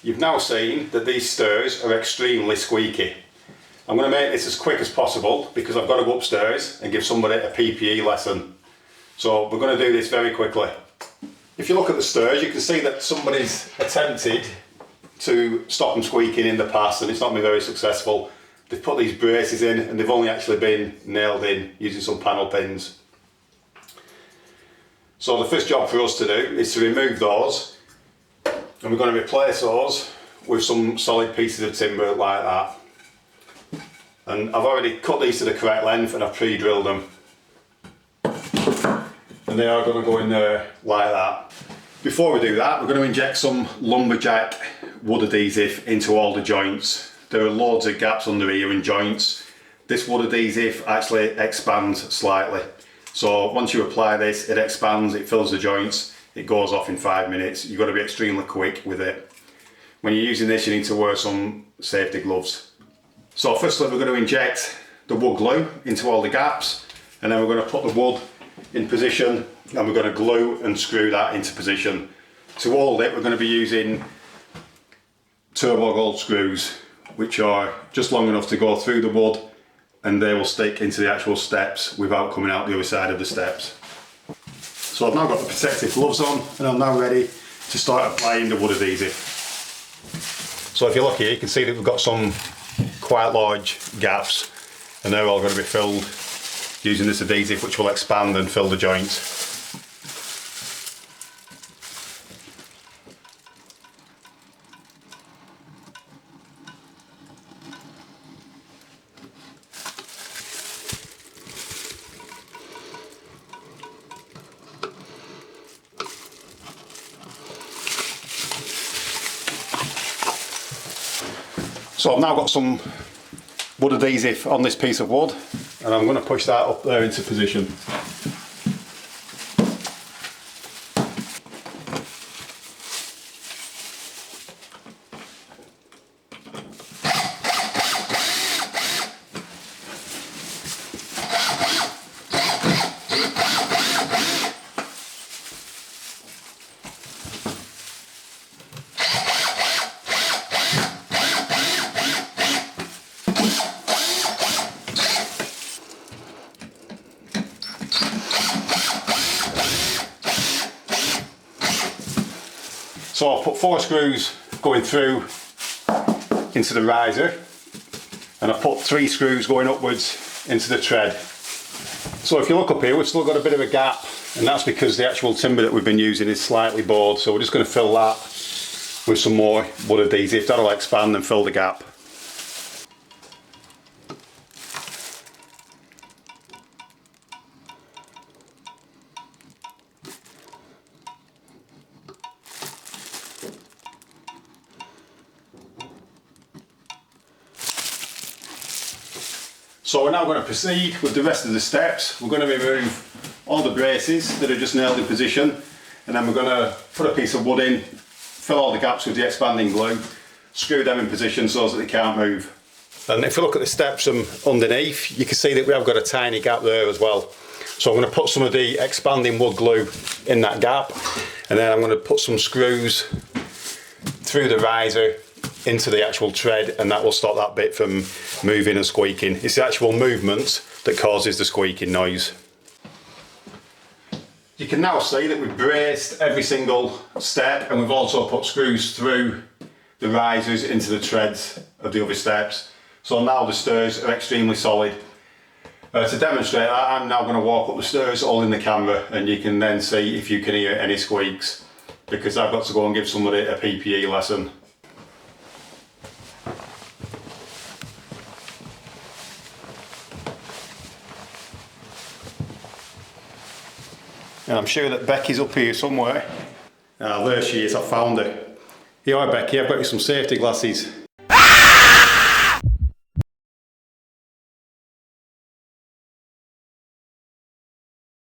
You've now seen that these stairs are extremely squeaky. I'm going to make this as quick as possible because I've got to go upstairs and give somebody a PPE lesson. So we're going to do this very quickly. If you look at the stairs, you can see that somebody's attempted to stop them squeaking in the past and it's not been very successful. They've put these braces in and they've only actually been nailed in using some panel pins. So the first job for us to do is to remove those, and we're going to replace those with some solid pieces of timber like that. And I've already cut these to the correct length and I've pre-drilled them. And they are going to go in there like that. Before we do that, we're going to inject some lumberjack wood adhesive into all the joints. There are loads of gaps under here in joints. This wood adhesive actually expands slightly. So once you apply this, it expands, it fills the joints, it goes off in 5 minutes. You've got to be extremely quick with it. When you're using this, you need to wear some safety gloves. So firstly, we're going to inject the wood glue into all the gaps, and then we're going to put the wood in position, and we're going to glue and screw that into position. To hold it, we're going to be using turbo gold screws, which are just long enough to go through the wood, and they will stick into the actual steps without coming out the other side of the steps. So I've now got the protective gloves on, and I'm now ready to start applying the wood adhesive. So if you look here, you can see that we've got some quite large gaps, and they're all going to be filled using this adhesive, which will expand and fill the joints. So I've now got some wood adhesive on this piece of wood, and I'm going to push that up there into position. So I'll put 4 screws going through into the riser, and I've put 3 screws going upwards into the tread. So if you look up here, we've still got a bit of a gap, and that's because the actual timber that we've been using is slightly bored, so we're just going to fill that with some more wood adhesive. That'll expand and fill the gap. So we're now going to proceed with the rest of the steps. We're going to remove all the braces that are just nailed in position, and then we're going to put a piece of wood in, fill all the gaps with the expanding glue, screw them in position so that they can't move. And if you look at the steps from underneath, you can see that we have got a tiny gap there as well. So I'm going to put some of the expanding wood glue in that gap, and then I'm going to put some screws through the riser into the actual tread, and that will stop that bit from moving and squeaking. It's the actual movement that causes the squeaking noise. You can now see that we've braced every single step, and we've also put screws through the risers into the treads of the other steps. So now the stairs are extremely solid. To demonstrate that, I'm now going to walk up the stairs all in the camera, and you can then see if you can hear any squeaks, because I've got to go and give somebody a PPE lesson. And I'm sure that Becky's up here somewhere. Ah, there she is, I found her. You alright, Becky? I've got you some safety glasses.